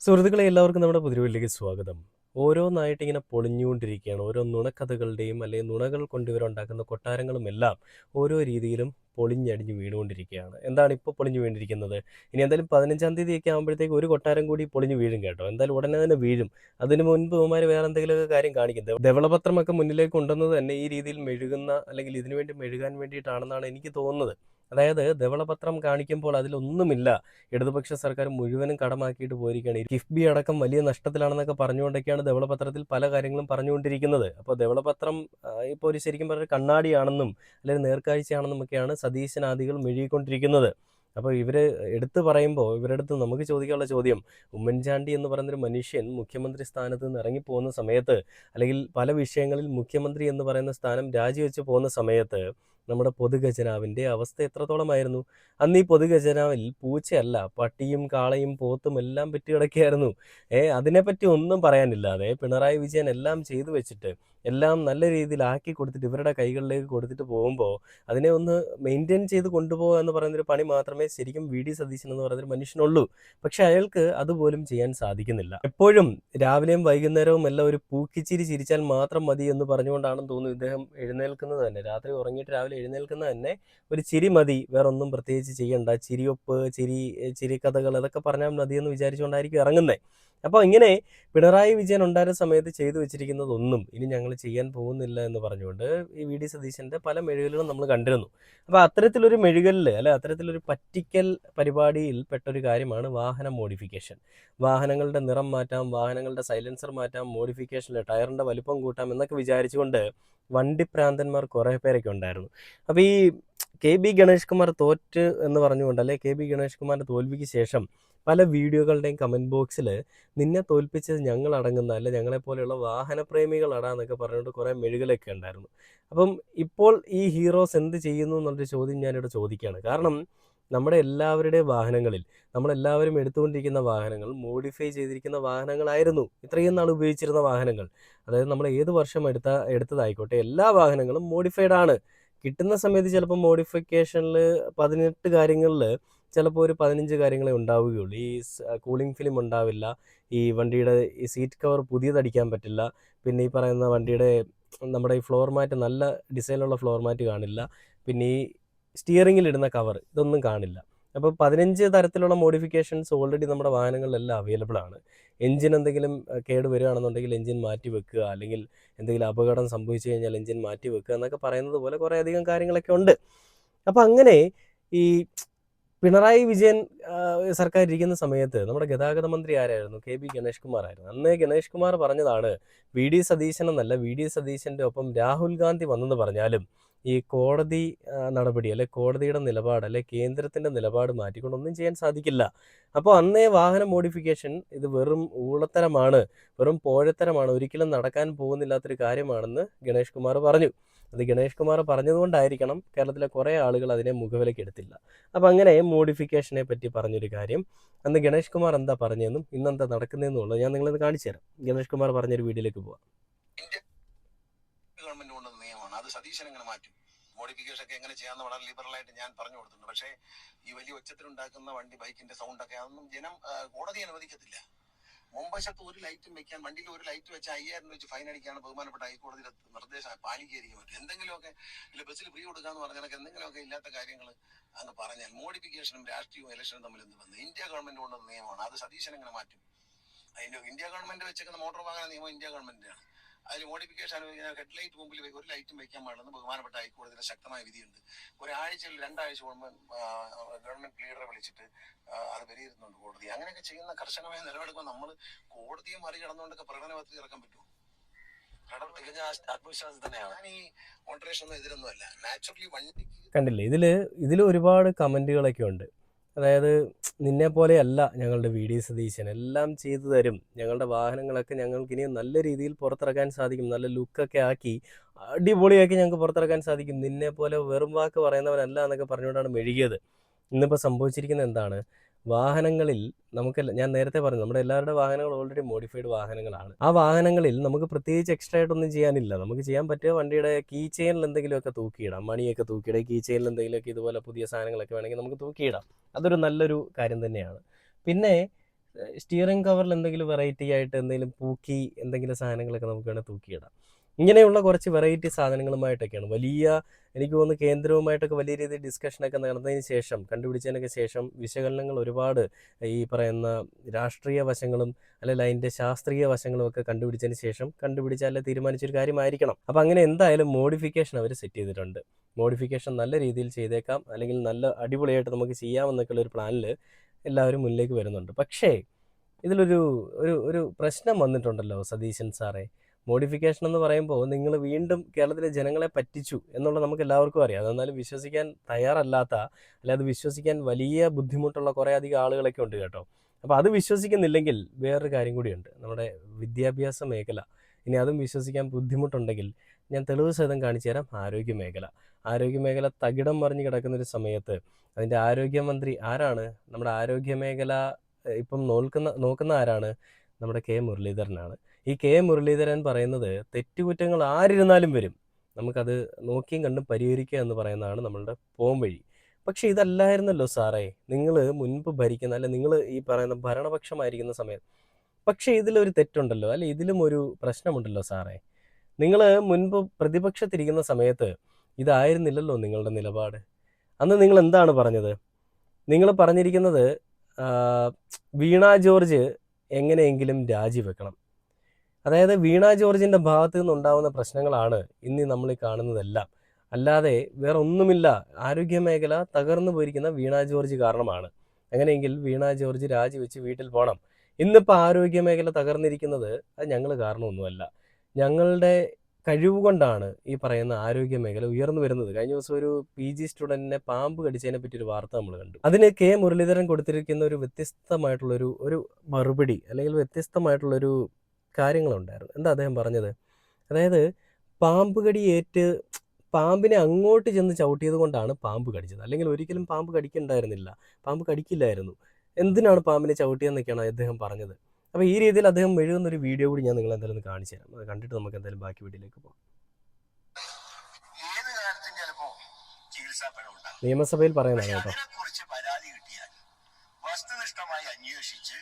സുഹൃത്തുക്കളെ എല്ലാവർക്കും നമ്മുടെ പുതിയ സ്വാഗതം. ഓരോന്നായിട്ട് ഇങ്ങനെ പൊളിഞ്ഞുകൊണ്ടിരിക്കുകയാണ്. ഓരോ നുണക്കഥകളുടെയും അല്ലെങ്കിൽ നുണകൾ കൊണ്ട് ഇവരുണ്ടാക്കുന്ന കൊട്ടാരങ്ങളുമെല്ലാം ഓരോ രീതിയിലും പൊളിഞ്ഞടിഞ്ഞ് വീണുകൊണ്ടിരിക്കുകയാണ്. എന്താണ് ഇപ്പോൾ പൊളിഞ്ഞു വീണിരിക്കുന്നത്? ഇനി എന്തായാലും 15-ാം തീയതിയൊക്കെ ആകുമ്പോഴത്തേക്ക് ഒരു കൊട്ടാരം കൂടി പൊളിഞ്ഞു വീഴും കേട്ടോ. എന്തായാലും ഉടനെ തന്നെ വീഴും. അതിന് മുൻപ് ഇവന്മാർ വേറെ എന്തെങ്കിലുമൊക്കെ കാര്യം കാണിക്കും. ധവളപത്രമൊക്കെ മുന്നിലേക്ക് കൊണ്ടുവന്നത് തന്നെ ഈ രീതിയിൽ മെഴുകുന്ന അല്ലെങ്കിൽ ഇതിനുവേണ്ടി മെഴുകാൻ വേണ്ടിയിട്ടാണെന്നാണ് എനിക്ക് തോന്നുന്നത്. അതായത് ധവളപത്രം കാണിക്കുമ്പോൾ അതിലൊന്നുമില്ല. ഇടതുപക്ഷ സർക്കാർ മുഴുവനും കടമാക്കിയിട്ട് പോയിരിക്കുകയാണ്. കിഫ്ബി അടക്കം വലിയ നഷ്ടത്തിലാണെന്നൊക്കെ പറഞ്ഞുകൊണ്ടൊക്കെയാണ് ധവളപത്രത്തിൽ പല കാര്യങ്ങളും പറഞ്ഞുകൊണ്ടിരിക്കുന്നത്. അപ്പോൾ ധവളപത്രം ഇപ്പോൾ ഒരു ശരിക്കും പറഞ്ഞ കണ്ണാടിയാണെന്നും അല്ലെങ്കിൽ നേർക്കാഴ്ചയാണെന്നും ഒക്കെയാണ് സതീശനാദികൾ മെഴുകിക്കൊണ്ടിരിക്കുന്നത്. അപ്പോൾ ഇവർ എടുത്തു പറയുമ്പോൾ ഇവരുടെ അടുത്ത് നമുക്ക് ചോദിക്കാനുള്ള ചോദ്യം, ഉമ്മൻചാണ്ടി എന്ന് പറയുന്നൊരു മനുഷ്യൻ മുഖ്യമന്ത്രി സ്ഥാനത്ത് നിന്ന് ഇറങ്ങിപ്പോകുന്ന സമയത്ത് അല്ലെങ്കിൽ പല വിഷയങ്ങളിൽ മുഖ്യമന്ത്രി എന്ന് പറയുന്ന സ്ഥാനം രാജിവെച്ച് പോകുന്ന സമയത്ത് നമ്മുടെ പൊതുഖജനാവിൻ്റെ അവസ്ഥ എത്രത്തോളമായിരുന്നു? അന്ന് ഈ പൊതുഖജനാവിൽ പൂച്ചയല്ല പട്ടിയും കാളയും പോത്തും എല്ലാം പെറ്റ് കിടക്കുകയായിരുന്നു. അതിനെപ്പറ്റി ഒന്നും പറയാനില്ലാതെ പിണറായി വിജയൻ എല്ലാം ചെയ്തു വെച്ചിട്ട് എല്ലാം നല്ല രീതിയിൽ ആക്കി കൊടുത്തിട്ട് ഇവരുടെ കൈകളിലേക്ക് കൊടുത്തിട്ട് പോകുമ്പോൾ അതിനെ ഒന്ന് മെയിൻറ്റെയിൻ ചെയ്ത് കൊണ്ടുപോകുക എന്ന് പറയുന്നൊരു പണി മാത്രമേ ശരിക്കും വി ഡി സതീശൻ എന്ന് പറയുന്നൊരു മനുഷ്യനുള്ളൂ. പക്ഷെ അയാൾക്ക് അതുപോലും ചെയ്യാൻ സാധിക്കുന്നില്ല. എപ്പോഴും രാവിലെയും വൈകുന്നേരവും എല്ലാം ഒരു പൂക്കിച്ചിരി ചിരിച്ചാൽ മാത്രം മതി എന്ന് പറഞ്ഞുകൊണ്ടാണെന്ന് തോന്നുന്നു ഇദ്ദേഹം എഴുന്നേൽക്കുന്നത് തന്നെ. രാത്രി ഉറങ്ങിയിട്ട് രാവിലെ എഴുന്നേൽക്കുന്നത് തന്നെ ഒരു ചിരി മതി, വേറെ ഒന്നും പ്രത്യേകിച്ച് ചെയ്യണ്ട, ചിരിയൊപ്പ് ചിരിക്കഥകൾ അതൊക്കെ പറഞ്ഞാൽ മതി എന്ന് വിചാരിച്ചുകൊണ്ടായിരിക്കും ഇറങ്ങുന്നത്. അപ്പോൾ ഇങ്ങനെ പിണറായി വിജയൻ ഉണ്ടായിരുന്ന സമയത്ത് ചെയ്തു വെച്ചിരിക്കുന്നതൊന്നും ഇനി ഞങ്ങൾ ചെയ്യാൻ പോകുന്നില്ല എന്ന് പറഞ്ഞുകൊണ്ട് ഈ വി ഡി സതീശൻ്റെ പല മെഴുകലുകളും നമ്മൾ കണ്ടിരുന്നു. അപ്പോൾ അത്തരത്തിലൊരു മെഴുകലിൽ അല്ലെ അത്തരത്തിലൊരു പറ്റിക്കൽ പരിപാടിയിൽ പെട്ടൊരു കാര്യമാണ് വാഹന മോഡിഫിക്കേഷൻ. വാഹനങ്ങളുടെ നിറം മാറ്റാം, വാഹനങ്ങളുടെ സൈലൻസർ മാറ്റാം, മോഡിഫിക്കേഷനിൽ ടയറിൻ്റെ വലിപ്പം കൂട്ടാം എന്നൊക്കെ വിചാരിച്ചുകൊണ്ട് വണ്ടിപ്രാന്തന്മാർ കുറേ പേരൊക്കെ ഉണ്ടായിരുന്നു. അപ്പോൾ ഈ കെ ബി ഗണേഷ് കുമാർ തോറ്റ് എന്ന് പറഞ്ഞുകൊണ്ട് അല്ലെ കെ ബി ഗണേഷ് കുമാറിൻ്റെ തോൽവിക്ക് ശേഷം പല വീഡിയോകളുടെയും കമൻറ്റ് ബോക്സിൽ നിന്നെ തോൽപ്പിച്ചത് ഞങ്ങളടങ്ങുന്ന അല്ലെ ഞങ്ങളെപ്പോലെയുള്ള വാഹനപ്രേമികളടാന്നൊക്കെ പറഞ്ഞുകൊണ്ട് കുറേ മെഴുകലൊക്കെ ഉണ്ടായിരുന്നു. അപ്പം ഇപ്പോൾ ഈ ഹീറോസ് എന്ത് ചെയ്യുന്നു എന്നുള്ളൊരു ചോദ്യം ഞാനിവിടെ ചോദിക്കുകയാണ്. കാരണം നമ്മുടെ എല്ലാവരുടെയും വാഹനങ്ങളിൽ നമ്മളെല്ലാവരും എടുത്തുകൊണ്ടിരിക്കുന്ന വാഹനങ്ങൾ മോഡിഫൈ ചെയ്തിരിക്കുന്ന വാഹനങ്ങളായിരുന്നു ഇത്രയും നാൾ ഉപയോഗിച്ചിരുന്ന വാഹനങ്ങൾ. അതായത് നമ്മൾ ഏത് വർഷം എടുത്തതായിക്കോട്ടെ എല്ലാ വാഹനങ്ങളും മോഡിഫൈഡ് ആണ്. കിട്ടുന്ന സമയത്ത് ചിലപ്പോൾ മോഡിഫിക്കേഷനിൽ 18 കാര്യങ്ങളിൽ ചിലപ്പോൾ ഒരു 15 കാര്യങ്ങളെ ഉണ്ടാവുകയുള്ളൂ. ഈ കൂളിംഗ് ഫിലിം ഉണ്ടാവില്ല, ഈ വണ്ടിയുടെ ഈ സീറ്റ് കവർ പുതിയതടിക്കാൻ പറ്റില്ല, പിന്നെ ഈ പറയുന്ന വണ്ടിയുടെ നമ്മുടെ ഈ ഫ്ലോർ മാറ്റ് നല്ല ഡിസൈനുള്ള ഫ്ലോർ മാറ്റ് കാണില്ല, പിന്നെ ഈ സ്റ്റിയറിങ്ങിലിടുന്ന കവർ ഇതൊന്നും കാണില്ല. അപ്പോൾ 15 തരത്തിലുള്ള മോഡിഫിക്കേഷൻസ് ഓൾറെഡി നമ്മുടെ വാഹനങ്ങളിലെല്ലാം അവൈലബിൾ ആണ്. എൻജിൻ എന്തെങ്കിലും കേട് വരികയാണെന്നുണ്ടെങ്കിൽ എൻജിൻ മാറ്റി വെക്കുക, അല്ലെങ്കിൽ എന്തെങ്കിലും അപകടം സംഭവിച്ചു കഴിഞ്ഞാൽ എൻജിൻ മാറ്റി വെക്കുക എന്നൊക്കെ പറയുന്നത് പോലെ കുറേ അധികം കാര്യങ്ങളൊക്കെ ഉണ്ട്. അപ്പം അങ്ങനെ ഈ പിണറായി വിജയൻ സർക്കാർ ഇരിക്കുന്ന സമയത്ത് നമ്മുടെ ഗതാഗത മന്ത്രി ആരായിരുന്നു? കെ ബി ഗണേഷ് കുമാർ ആയിരുന്നു. അന്ന് ഗണേഷ് കുമാർ പറഞ്ഞതാണ് വി ഡി സതീശൻ എന്നല്ല, വി ഡി സതീശൻ്റെ ഒപ്പം രാഹുൽ ഗാന്ധി വന്നെന്ന് പറഞ്ഞാലും ഈ കോടതി നടപടി അല്ലെ കോടതിയുടെ നിലപാട് അല്ലെ കേന്ദ്രത്തിൻ്റെ നിലപാട് മാറ്റിക്കൊണ്ടൊന്നും ചെയ്യാൻ സാധിക്കില്ല. അപ്പോൾ അന്നേ വാഹന മോഡിഫിക്കേഷൻ ഇത് വെറും ഊളത്തരമാണ്, വെറും പോഴത്തരമാണ്, ഒരിക്കലും നടക്കാൻ പോകുന്നില്ലാത്തൊരു കാര്യമാണെന്ന് ഗണേഷ് കുമാർ പറഞ്ഞു. അത് ഗണേഷ് കുമാർ പറഞ്ഞതുകൊണ്ടായിരിക്കണം കേരളത്തിലെ കുറേ ആളുകൾ അതിനെ മുഖവിലയ്ക്ക് എടുത്തില്ല. അപ്പം അങ്ങനെ മോഡിഫിക്കേഷനെ പറ്റി പറഞ്ഞൊരു കാര്യം അന്ന് ഗണേഷ് കുമാർ എന്താ പറഞ്ഞതെന്നും ഇന്നെന്താ നടക്കുന്നതെന്നുള്ളത് ഞാൻ നിങ്ങളിത് കാണിച്ചു തരാം. ഗണേഷ് കുമാർ പറഞ്ഞൊരു വീഡിയോയിലേക്ക് പോവാം. ഗവൺമെന്റ് കൊണ്ടുവന്ന നിയമമാണ്, അത് സതീശൻ എങ്ങനെ മാറ്റും? മോഡിഫിക്കേഷൻ ഒക്കെ എങ്ങനെ ചെയ്യാന്ന് വളരെ ലിബറലായിട്ട് ഞാൻ പറഞ്ഞു കൊടുത്തിട്ടുണ്ട്. പക്ഷേ ഈ വലിയ ഒച്ചത്തിലുണ്ടാക്കുന്ന ബൈക്കിന്റെ സൗണ്ട് ഒക്കെ അതൊന്നും കോടതി അനുവദിക്കത്തില്ല. മുമ്പശത്ത് ഒരു ലൈറ്റും വെക്കാൻ, വണ്ടിയിൽ ഒരു ലൈറ്റ് വെച്ചാൽ 5000 വെച്ച് ഫൈൻ അടിക്കാണ് ബഹുമാനപ്പെട്ട ഹൈക്കോടതിയുടെ നിർദ്ദേശം പാലിക്കുകയായിരിക്കും പറ്റും. എന്തെങ്കിലുമൊക്കെ ഇല്ല ബസ്സിൽ ഫ്രീ കൊടുക്കാന്ന് പറഞ്ഞാൽ എന്തെങ്കിലുമൊക്കെ ഇല്ലാത്ത കാര്യങ്ങൾ അങ്ങ് പറഞ്ഞാൽ മോഡിഫിക്കേഷനും രാഷ്ട്രീയവും ഇലക്ഷനും തമ്മിൽ എന്ത് ബന്ധം? ഇന്ത്യ ഗവൺമെന്റ് കൊണ്ടുവന്ന നിയമമാണ്, അത് സതീശൻ എങ്ങനെ മാറ്റും? അതിന്റെ ഇന്ത്യ ഗവൺമെന്റ് വെച്ചേക്കുന്ന മോട്ടോർ വാഹന നിയമം ഇന്ത്യ ഗവൺമെന്റിനാണ്. അതിൽ മോഡിഫിക്കേഷൻ ഹെഡ്ലൈറ്റ് മുമ്പിൽ ഒരു ലൈറ്റും വെക്കാൻ പാടില്ലെന്ന് ബഹുമാനപ്പെട്ട ഹൈക്കോടതിയുടെ ശക്തമായ വിധിയുണ്ട്. ഒരാഴ്ചയിൽ 2 ആഴ്ച ഗവൺമെന്റ് ലീഡറെ വിളിച്ചിട്ട് അത് വിലയിരുത്തുന്നുണ്ട് കോടതി. അങ്ങനെയൊക്കെ ചെയ്യുന്ന കർശനമായ നിലപാടുമ്പോൾ നമ്മൾ കോടതിയെ മറികടന്നുകൊണ്ടൊക്കെ പ്രകടന പത്രിക ഇറക്കാൻ പറ്റുമോ? തികഞ്ഞ ആത്മവിശ്വാസം തന്നെയാണ്. ഞാൻ ഈ മോട്ടറേഷൻ ഒന്നും എതിരൊന്നും അല്ല. നാച്ചുറലി വണ്ടിക്ക് കണ്ടില്ലേ, ഇതിൽ ഒരുപാട് കമൻറ്റുകളൊക്കെ ഉണ്ട്. അതായത് നിന്നെ പോലെയല്ല ഞങ്ങളുടെ വി ഡി സതീശൻ, എല്ലാം ചെയ്തു തരും, ഞങ്ങളുടെ വാഹനങ്ങളൊക്കെ ഞങ്ങൾക്ക് ഇനി നല്ല രീതിയിൽ പുറത്തിറക്കാൻ സാധിക്കും, നല്ല ലുക്കൊക്കെ ആക്കി അടിപൊളിയാക്കി ഞങ്ങൾക്ക് പുറത്തിറക്കാൻ സാധിക്കും, നിന്നെ പോലെ വെറും വാക്ക് പറയുന്നവരല്ല എന്നൊക്കെ പറഞ്ഞുകൊണ്ടാണ് മെഴുകിയത്. ഇന്നിപ്പോൾ സംഭവിച്ചിരിക്കുന്നത് എന്താണ്? വാഹനങ്ങളിൽ ഞാൻ നേരത്തെ പറഞ്ഞു നമ്മുടെ എല്ലാവരുടെ വാഹനങ്ങൾ ഓൾറെഡി മോഡിഫൈഡ് വാഹനങ്ങളാണ്. ആ വാഹനങ്ങളിൽ നമുക്ക് പ്രത്യേകിച്ച് എക്സ്ട്രാ ആയിട്ടൊന്നും ചെയ്യാനില്ല. നമുക്ക് ചെയ്യാൻ പറ്റുക വണ്ടിയുടെ കീ ചെയിനിൽ എന്തെങ്കിലുമൊക്കെ തൂക്കിയിടാം, മണിയൊക്കെ തൂക്കിയിടാം, കീ ചെയിനിൽ എന്തെങ്കിലുമൊക്കെ ഇതുപോലെ പുതിയ സാധനങ്ങളൊക്കെ വേണമെങ്കിൽ നമുക്ക് തൂക്കിയിടാം. അതൊരു നല്ലൊരു കാര്യം തന്നെയാണ്. പിന്നെ സ്റ്റിയറിംഗ് കവറിൽ എന്തെങ്കിലും വെറൈറ്റി ആയിട്ട് എന്തെങ്കിലും പൂക്കി എന്തെങ്കിലും സാധനങ്ങളൊക്കെ നമുക്ക് വേണമെങ്കിൽ തൂക്കിയിടാം. ഇങ്ങനെയുള്ള കുറച്ച് വെറൈറ്റി സാധനങ്ങളുമായിട്ടൊക്കെയാണ് എനിക്ക് തോന്നുന്നു കേന്ദ്രവുമായിട്ടൊക്കെ വലിയ രീതിയിൽ ഡിസ്കഷനൊക്കെ നടന്നതിന് ശേഷം, കണ്ടുപിടിച്ചതിനൊക്കെ ശേഷം വിശകലനങ്ങൾ ഒരുപാട് ഈ പറയുന്ന രാഷ്ട്രീയ വശങ്ങളും അല്ലെങ്കിൽ അതിൻ്റെ ശാസ്ത്രീയ വശങ്ങളും ഒക്കെ കണ്ടുപിടിച്ചതിന് ശേഷം കണ്ടുപിടിച്ചാൽ തീരുമാനിച്ചൊരു കാര്യമായിരിക്കണം. അപ്പോൾ അങ്ങനെ എന്തായാലും മോഡിഫിക്കേഷൻ അവർ സെറ്റ് ചെയ്തിട്ടുണ്ട്. മോഡിഫിക്കേഷൻ നല്ല രീതിയിൽ ചെയ്തേക്കാം, അല്ലെങ്കിൽ നല്ല അടിപൊളിയായിട്ട് നമുക്ക് ചെയ്യാമെന്നൊക്കെയുള്ള ഒരു പ്ലാനിൽ എല്ലാവരും മുന്നിലേക്ക് വരുന്നുണ്ട്. പക്ഷേ ഇതിലൊരു ഒരു ഒരു പ്രശ്നം വന്നിട്ടുണ്ടല്ലോ സതീശൻ സാറേ. മോഡിഫിക്കേഷൻ എന്ന് പറയുമ്പോൾ നിങ്ങൾ വീണ്ടും കേരളത്തിലെ ജനങ്ങളെ പറ്റിച്ചു എന്നുള്ളത് നമുക്ക് എല്ലാവർക്കും അറിയാം. അതെന്നാലും വിശ്വസിക്കാൻ തയ്യാറല്ലാത്ത, അല്ലെ അത് വിശ്വസിക്കാൻ വലിയ ബുദ്ധിമുട്ടുള്ള കുറേ അധികം ആളുകളൊക്കെ ഉണ്ട് കേട്ടോ. അപ്പോൾ അത് വിശ്വസിക്കുന്നില്ലെങ്കിൽ വേറൊരു കാര്യം കൂടിയുണ്ട്, നമ്മുടെ വിദ്യാഭ്യാസ മേഖല. ഇനി അതും വിശ്വസിക്കാൻ ബുദ്ധിമുട്ടുണ്ടെങ്കിൽ ഞാൻ തെളിവ് സഹിതം കാണിച്ചു തരാം. ആരോഗ്യമേഖല തകിടം മറിഞ്ഞ് കിടക്കുന്നൊരു സമയത്ത് അതിൻ്റെ ആരോഗ്യമന്ത്രി ആരാണ്? നമ്മുടെ ആരോഗ്യമേഖല ഇപ്പം നോക്കുന്ന ആരാണ്? നമ്മുടെ കെ മുരളീധരനാണ്. ഈ കെ മുരളീധരൻ പറയുന്നത് തെറ്റുകുറ്റങ്ങൾ ആരിരുന്നാലും വരും, നമുക്കത് നോക്കിയും കണ്ടും പരിഹരിക്കുക എന്ന് പറയുന്നതാണ് നമ്മളുടെ പോംവഴി. പക്ഷേ ഇതല്ലായിരുന്നല്ലോ സാറേ നിങ്ങൾ മുൻപ് ഭരിക്കുന്ന, അല്ലെ നിങ്ങൾ ഈ പറയുന്ന ഭരണപക്ഷമായിരിക്കുന്ന സമയത്ത്. പക്ഷേ ഇതിലൊരു തെറ്റുണ്ടല്ലോ, അല്ലെ ഇതിലും ഒരു പ്രശ്നമുണ്ടല്ലോ സാറേ. നിങ്ങൾ മുൻപ് പ്രതിപക്ഷത്തിരിക്കുന്ന സമയത്ത് ഇതായിരുന്നില്ലല്ലോ നിങ്ങളുടെ നിലപാട്. അന്ന് നിങ്ങൾ എന്താണ് പറഞ്ഞത്? നിങ്ങൾ പറഞ്ഞിരിക്കുന്നത് വീണ ജോർജ് എങ്ങനെയെങ്കിലും രാജിവെക്കണം. അതായത് വീണ ജോർജിൻ്റെ ഭാഗത്തു നിന്നുണ്ടാകുന്ന പ്രശ്നങ്ങളാണ് ഇന്ന് നമ്മൾ ഈ കാണുന്നതെല്ലാം, അല്ലാതെ വേറെ ഒന്നുമില്ല. ആരോഗ്യമേഖല തകർന്നു പോയിരിക്കുന്ന വീണ ജോർജ് കാരണമാണ്. അങ്ങനെയെങ്കിൽ വീണ ജോർജ് രാജിവെച്ച് വീട്ടിൽ പോകണം. ഇന്നിപ്പോൾ ആരോഗ്യമേഖല തകർന്നിരിക്കുന്നത് അത് ഞങ്ങൾ കാരണമൊന്നുമല്ല, ഞങ്ങളുടെ കഴിവ് കൊണ്ടാണ് ഈ പറയുന്ന ആരോഗ്യമേഖല ഉയർന്നു വരുന്നത്. കഴിഞ്ഞ ദിവസം ഒരു PG സ്റ്റുഡൻറ്റിനെ പാമ്പ് കടിച്ചതിനെ പറ്റി ഒരു വാർത്ത നമ്മൾ കണ്ടു. അതിന് കെ മുരളീധരൻ കൊടുത്തിരിക്കുന്ന ഒരു വ്യത്യസ്തമായിട്ടുള്ളൊരു മറുപടി, അല്ലെങ്കിൽ വ്യത്യസ്തമായിട്ടുള്ളൊരു കാര്യങ്ങളുണ്ടായിരുന്നു. എന്താ അദ്ദേഹം പറഞ്ഞത്? അതായത് പാമ്പ് കടിയേറ്റ് പാമ്പിനെ അങ്ങോട്ട് ചെന്ന് ചവിട്ടിയത് കൊണ്ടാണ് പാമ്പ് കടിച്ചത്, അല്ലെങ്കിൽ ഒരിക്കലും പാമ്പ് കടിക്കണ്ടായിരുന്നില്ല, പാമ്പ് കടിക്കില്ലായിരുന്നു. എന്തിനാണ് പാമ്പിനെ ചവിട്ടിയെന്നൊക്കെയാണ് അദ്ദേഹം പറഞ്ഞത്. അപ്പോൾ ഈ രീതിയിൽ അദ്ദേഹം എഴുതുന്നൊരു വീഡിയോ കൂടി ഞാൻ നിങ്ങളെ എന്തായാലും കാണിച്ചു തരാം. അത് കണ്ടിട്ട് നമുക്ക് എന്തായാലും ബാക്കി വീഡിയോയിലേക്ക് പോകാം. നിയമസഭയിൽ പറയുന്നതാണ് കേട്ടോ. പരാതി കിട്ടിയാൽ വസ്തുനിഷ്ഠമായി അന്വേഷിച്ച്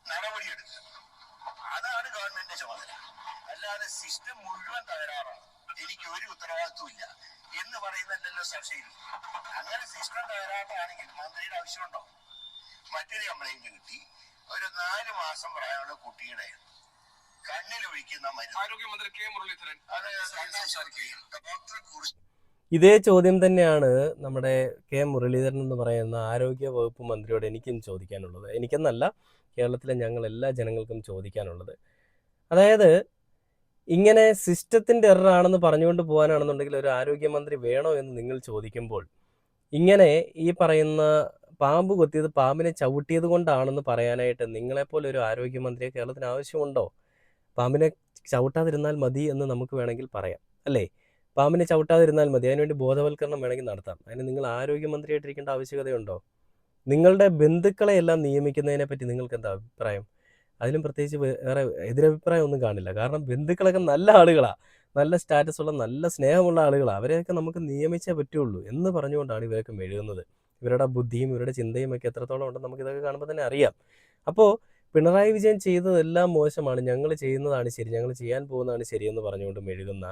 നടപടിയെടുക്കുക, അതാണ് ഗവൺമെന്റിന്റെ ചുമതല. അല്ലാതെ സിസ്റ്റം മുഴുവൻ തകരാറാണ്, എനിക്ക് ഒരു ഉത്തരവാദിത്വം ഇല്ല എന്ന് പറയുന്നല്ലോ സംശയം. അങ്ങനെ സിസ്റ്റം തകരാറാണെങ്കിൽ മന്ത്രിയുടെ ആവശ്യമുണ്ടോ? മറ്റൊരു കംപ്ലൈന്റ് കിട്ടി, ഒരു 4 മാസം പ്രായമുള്ള കുട്ടിയുടെ കണ്ണിലൊഴിക്കുന്ന മരുന്ന് ആരോഗ്യമന്ത്രി കെ മുരളീധരൻ ഡോക്ടറെ കുറിച്ച്. ഇതേ ചോദ്യം തന്നെയാണ് നമ്മുടെ കെ മുരളീധരൻ എന്ന് പറയുന്ന ആരോഗ്യ വകുപ്പ് മന്ത്രിയോട് എനിക്കും ചോദിക്കാനുള്ളത്. എനിക്കെന്നല്ല, കേരളത്തിലെ ഞങ്ങൾ എല്ലാ ജനങ്ങൾക്കും ചോദിക്കാനുള്ളത്. അതായത് ഇങ്ങനെ സിസ്റ്റത്തിൻ്റെ എററാണെന്ന് പറഞ്ഞുകൊണ്ട് പോകാനാണെന്നുണ്ടെങ്കിൽ ഒരു ആരോഗ്യമന്ത്രി വേണോ എന്ന് നിങ്ങൾ ചോദിക്കുമ്പോൾ, ഇങ്ങനെ ഈ പറയുന്ന പാമ്പ് കൊത്തിയത് പാമ്പിനെ ചവിട്ടിയത് കൊണ്ടാണെന്ന് പറയാനായിട്ട് നിങ്ങളെപ്പോലെ ഒരു ആരോഗ്യമന്ത്രിയെ കേരളത്തിന് ആവശ്യമുണ്ടോ? പാമ്പിനെ ചവിട്ടാതിരുന്നാൽ മതി എന്ന് നമുക്ക് വേണമെങ്കിൽ പറയാം, അല്ലേ? പാമ്പിനെ ചവിട്ടാതിരുന്നാൽ മതി, അതിനുവേണ്ടി ബോധവൽക്കരണം വേണമെങ്കിൽ നടത്താം. അതിന് നിങ്ങൾ ആരോഗ്യമന്ത്രിയായിട്ടിരിക്കേണ്ട ആവശ്യകതയുണ്ടോ? നിങ്ങളുടെ ബന്ധുക്കളെയെല്ലാം നിയമിക്കുന്നതിനെ പറ്റി നിങ്ങൾക്ക് എന്താ അഭിപ്രായം? അതിലും പ്രത്യേകിച്ച് വേറെ എതിരഭിപ്രായം ഒന്നും കാണില്ല. കാരണം ബന്ധുക്കളൊക്കെ നല്ല ആളുകളാണ്, നല്ല സ്റ്റാറ്റസുള്ള നല്ല സ്നേഹമുള്ള ആളുകളാണ്, അവരെയൊക്കെ നമുക്ക് നിയമിച്ചേ പറ്റുള്ളൂ എന്ന് പറഞ്ഞുകൊണ്ടാണ് ഇവരൊക്കെ മെഴുകുന്നത്. ഇവരുടെ ബുദ്ധിയും ഇവരുടെ ചിന്തയും ഒക്കെ എത്രത്തോളം ഉണ്ടെന്ന് നമുക്കിതൊക്കെ കാണുമ്പോൾ തന്നെ അറിയാം. അപ്പോൾ പിണറായി വിജയൻ ചെയ്തതെല്ലാം മോശമാണ്, ഞങ്ങൾ ചെയ്യുന്നതാണ് ശരി, ഞങ്ങൾ ചെയ്യാൻ പോകുന്നതാണ് ശരിയെന്ന് പറഞ്ഞുകൊണ്ട് മെഴുകുന്ന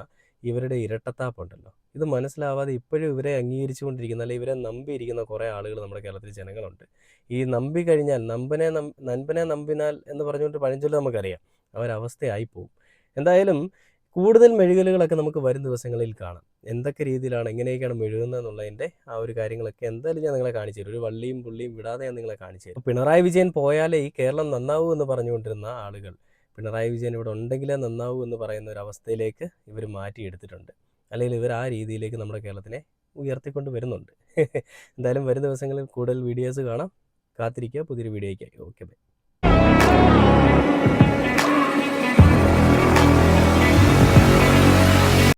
ഇവരുടെ ഇരട്ടത്താപ്പുണ്ടല്ലോ, ഇത് മനസ്സിലാവാതെ ഇപ്പോഴും ഇവരെ അംഗീകരിച്ചുകൊണ്ടിരിക്കുന്ന, അല്ലെങ്കിൽ ഇവരെ നമ്പിയിരിക്കുന്ന കുറേ ആളുകൾ നമ്മുടെ കേരളത്തിൽ ജനങ്ങളുണ്ട്. ഈ നമ്പി കഴിഞ്ഞാൽ നൻപനെ നമ്പിനാൽ എന്ന് പറഞ്ഞുകൊണ്ട് പഴഞ്ചൊല്ല് നമുക്കറിയാം, അവരവസ്ഥയായി പോവും. എന്തായാലും കൂടുതൽ മെഴുകലുകളൊക്കെ നമുക്ക് വരും ദിവസങ്ങളിൽ കാണാം. എന്തൊക്കെ രീതിയിലാണ്, എങ്ങനെയൊക്കെയാണ് മെഴുകുന്നത് എന്നുള്ളതിൻ്റെ ആ ഒരു കാര്യങ്ങളൊക്കെ എന്തായാലും ഞാൻ നിങ്ങളെ കാണിച്ചു തരും. ഒരു വള്ളിയും പുള്ളിയും വിടാതെ ഞാൻ നിങ്ങളെ കാണിച്ചു തരും. പിണറായി വിജയൻ പോയാലേ ഈ കേരളം നന്നാവൂ എന്ന് പറഞ്ഞുകൊണ്ടിരുന്ന ആളുകൾ പിണറായി വിജയൻ ഇവിടെ ഉണ്ടെങ്കിലേ നന്നാവൂ എന്ന് പറയുന്ന ഒരു അവസ്ഥയിലേക്ക് ഇവർ മാറ്റിയെടുത്തിട്ടുണ്ട്. അല്ലെങ്കിൽ ഇവർ ആ രീതിയിലേക്ക് നമ്മുടെ കേരളത്തിനെ ഉയർത്തിക്കൊണ്ട് വരുന്നുണ്ട്. എന്തായാലും വരും ദിവസങ്ങളിൽ കൂടുതൽ വീഡിയോസ് കാണാം. കാത്തിരിക്കുക പുതിയൊരു വീഡിയോയ്ക്കായി. Okay bye.